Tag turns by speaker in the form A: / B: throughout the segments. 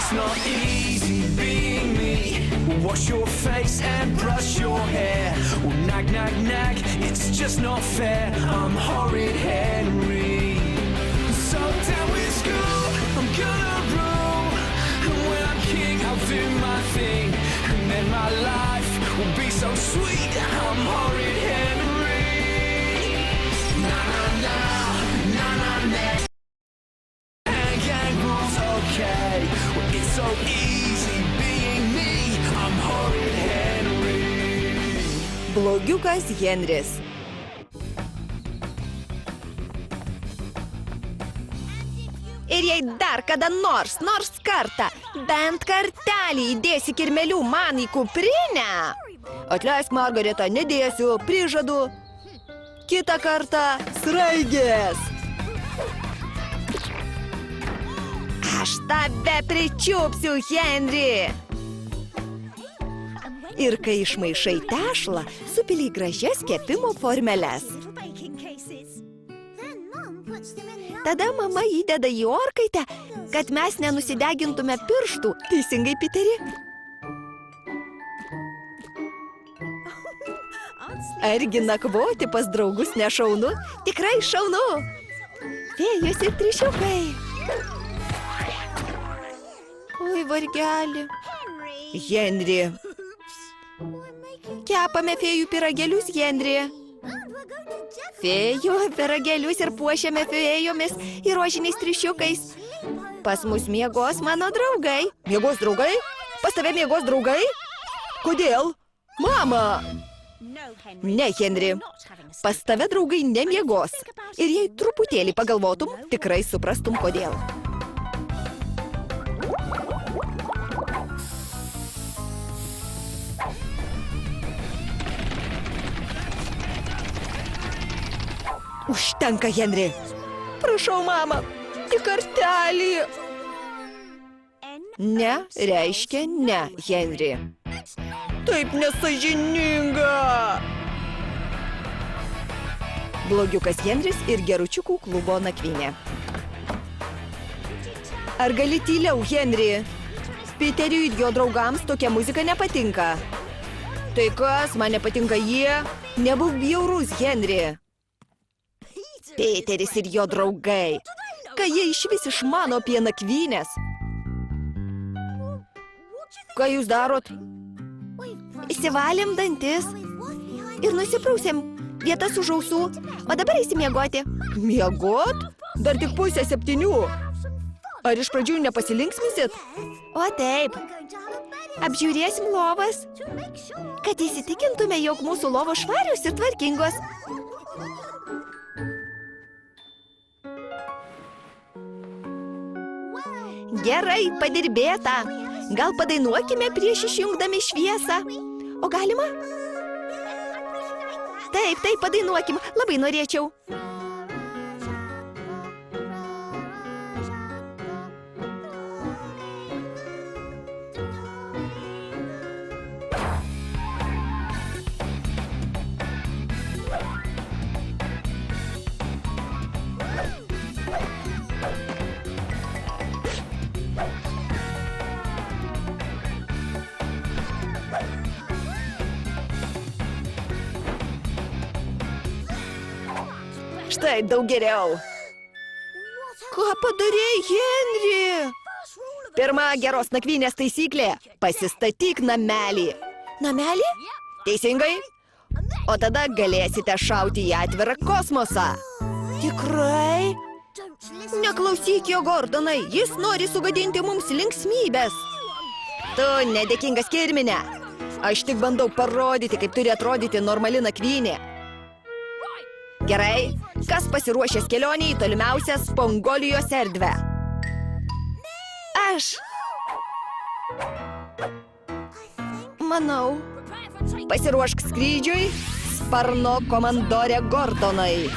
A: It's not easy being me. Wash your face and brush your hair. Well, nag, nag, nag, it's just not fair. I'm horrid Henry. So down with school, I'm gonna rule. And when I'm king, I'll do my thing. And then my life will be so sweet. I'm horrid Henry. Na na na, na na na. Gang rules okay. Well, it's so easy being me. I'm horrid Henry.
B: Blogiukas Henris. Ir jei dar kada nors kartą, bent kartelį įdėsi kirmelių man į kuprinę. Atleisk, Margareta, nedėsiu, prižadu. Kitą kartą sraigės. Aš tave pričiupsiu, Henry. Ir kai išmaišai tešlą, supili gražias kepimo formeles. Tada mama įdeda į orkaitę, kad mes nenusidegintume pirštų. Teisingai, Piteri? Argi nakvoti pas draugus nešaunu? Tikrai šaunu. Fėjos ir triušiukai. Oi, vargelį. Henry. Kepame fėjų pyragėlius, Henry. Fėjų pyragėlius ir puošiame fėjomis ir rožiniais triušiukais. Pas mus miegos mano draugai. Miegos draugai? Pas tave miegos draugai? Kodėl? Mama! Ne, Henry. Pas tave draugai nemiegos. Ir jei truputėlį pagalvotum, tikrai suprastum, kodėl. Užtenka, Henry. Prašau, mama, tik kartelį. Ne reiškia ne, Henry. Taip nesąžininga. Blogiukas Henris ir geručiukų klubo nakvynė. Ar gali tyliau, Henry? Piteriui ir jo draugams tokia muzika nepatinka. Tai kas, man nepatinka jie? Nebūk bjaurus, Henry. Piteris ir jo draugai. Kai jie išvis išmano apie nakvynės. Ką jūs darot? Įsivalėm dantis ir nusiprausėm vietas už ausų, o dabar eisim miegoti. Miegot? Dar tik 6:30. Ar iš pradžių nepasilinksmisit? O taip. Apžiūrėsim lovas, kad įsitikintume, jog mūsų lovos švarios ir tvarkingos. Gerai, padirbėta. Gal padainuokime prieš išjungdami šviesą? O galima? Taip, padainuokim. Labai norėčiau. Štai daug geriau. Ką padarei, Henry? Pirma geros nakvynės taisyklė – pasistatyk namelį. Namelį? Teisingai. O tada galėsite šauti į atvirą kosmosą. Tikrai? Neklausyk jo, Gordonai, jis nori sugadinti mums linksmybės. Tu nedėkingas kirminė. Aš tik bandau parodyti, kaip turi atrodyti normali nakvynė. Gerai, kas pasiruošęs kelionį į tolimiausią Spongolijos erdvę? Aš. Manau. Pasiruošk skrydžiui, sparno komandorė Gordonai.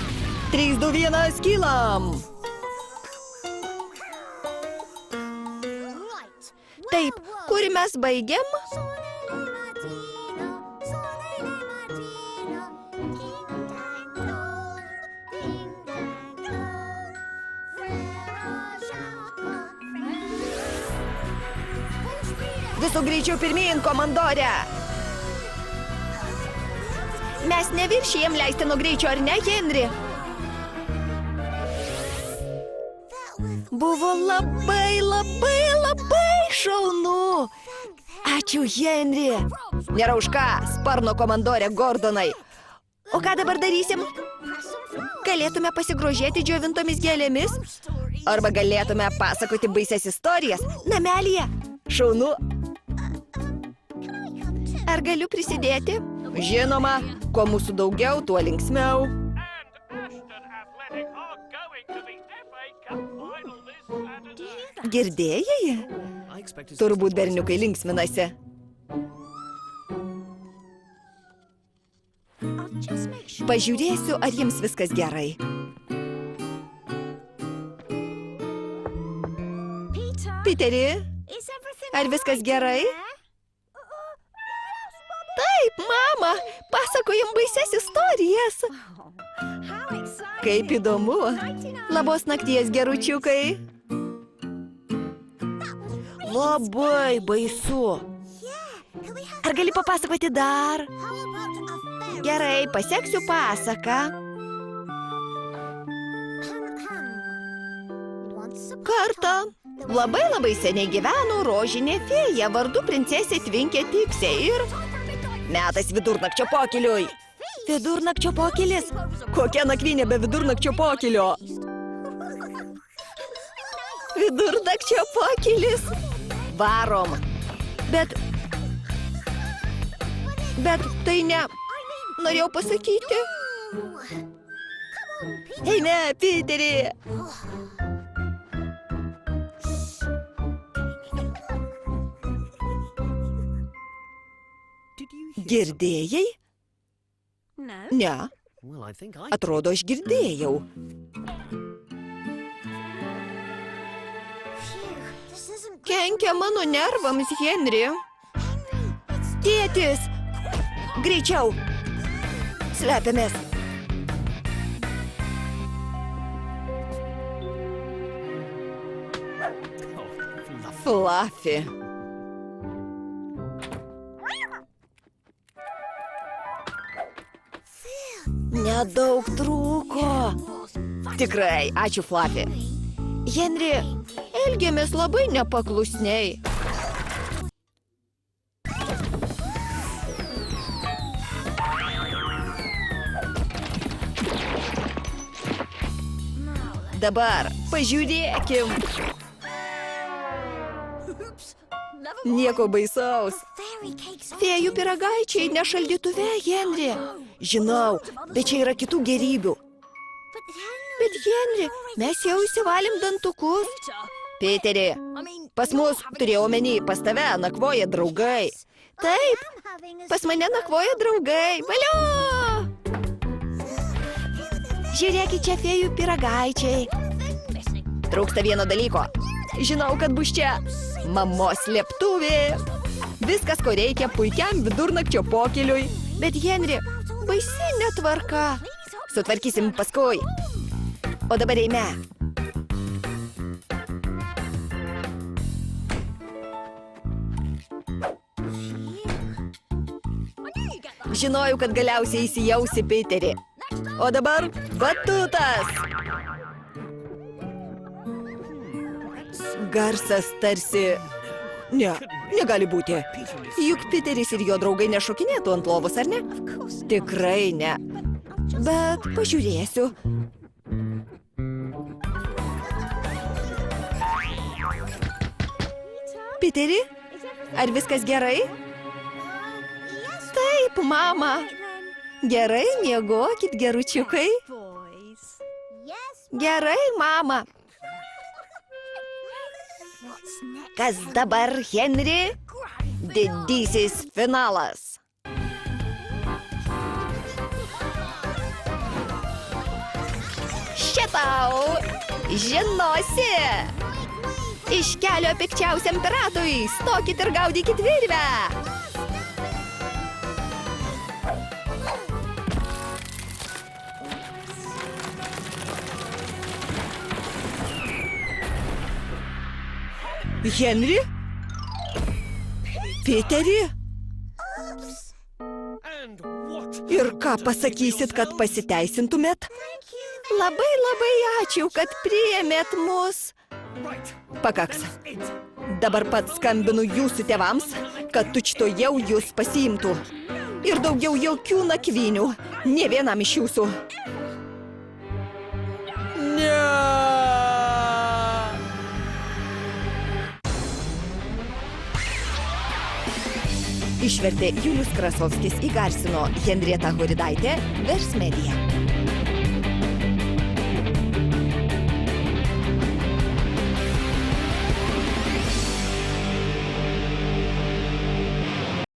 B: 3, 2, 1, kylam. Taip, kur mes baigiam? Visų greičiau pirmyn, komandore! Mes neviršijam leistino greičio, ar ne, Henry? Buvo labai šaunu. Ačiū, Henry. Nėra už ką, sparno komandore Gordonai. O ką dabar darysim? Galėtume pasigrožėti džiovintomis gėlėmis? Arba galėtume pasakoti baisias istorijas namelyje? Šaunu. Ar galiu prisidėti? Žinoma, kuo mūsų daugiau, tuo linksmiau. Girdėjai? Turbūt berniukai linksminasi. Pažiūrėsiu, ar jiems viskas gerai. Piteri, ar viskas gerai? Taip, mama, pasakojam baisias istorijas. Kaip įdomu. Labos nakties, geručiukai. Labai baisu. Ar gali papasakoti dar? Gerai, paseksiu pasaką. Kartą labai seniai gyveno rožinė fėja vardu princesė Tvinkė Tipsė ir... Metas vidurnakčio pokyliui. Vidurnakčio pokylis? Kokia nakvynė be vidurnakčio pokylio? Vidurnakčio pokylis? Varom. Bet tai ne... Norėjau pasakyti. Eime, Piteri. Girdėjai? Ne. Atrodo, aš girdėjau. Kenkia mano nervams, Henry. Tėtis! Greičiau! Slepiamės. Fluffy. Nedaug trūko. Tikrai, ačiū, Fluffy. Henry, elgiamės labai nepaklusniai. Dabar pažiūrėkim. Nieko baisaus. Fėjų pyragaičiai ne šaldytuve, Henry. Žinau, bet čia yra kitų gėrybių. Bet, Henry, mes jau įsivalėm dantukus. Piteri, pas mus, turėjau omeny, pas tave nakvoja draugai. Taip, pas mane nakvoja draugai. Valio! Žiūrėkit, čia fėjų pyragaičiai. Trūksta vieno dalyko. Žinau, kad bus čia mamos slėptuvė. Viskas, ko reikia puikiam vidurnakčio pokyliui. Bet, Henry, baisi netvarka. Sutvarkysim paskui. O dabar eime. Žinojau, kad galiausiai įsijausi, Piteri. O dabar batutas. Garsas tarsi... Ne, negali būti. Juk Piteris ir jo draugai nešokinėtų ant lovos, ar ne? Tikrai ne. Bet pažiūrėsiu. Piteri, ar viskas gerai? Taip, mama. Gerai, miegokit, geručiukai. Gerai, mama. Kas dabar, Henry? Didysis finalas. Šitau! Žinosi! Iš kelio pikčiausiam piratui! Stokit ir gaudykit virvę! Henry? Piteri? Ir ką pasakysit, kad pasiteisintumėt? Labai labai ačiū, kad priėmėt mus. Pakaks. Dabar pat skambinu jūsų tėvams, kad tučtojau jūs pasiimtų. Ir daugiau jokių nakvynių. Nė vienam iš jūsų. Ne. Išvertė Julius Krasovskis, įgarsino Henrieta Horidaitė, Vers Media.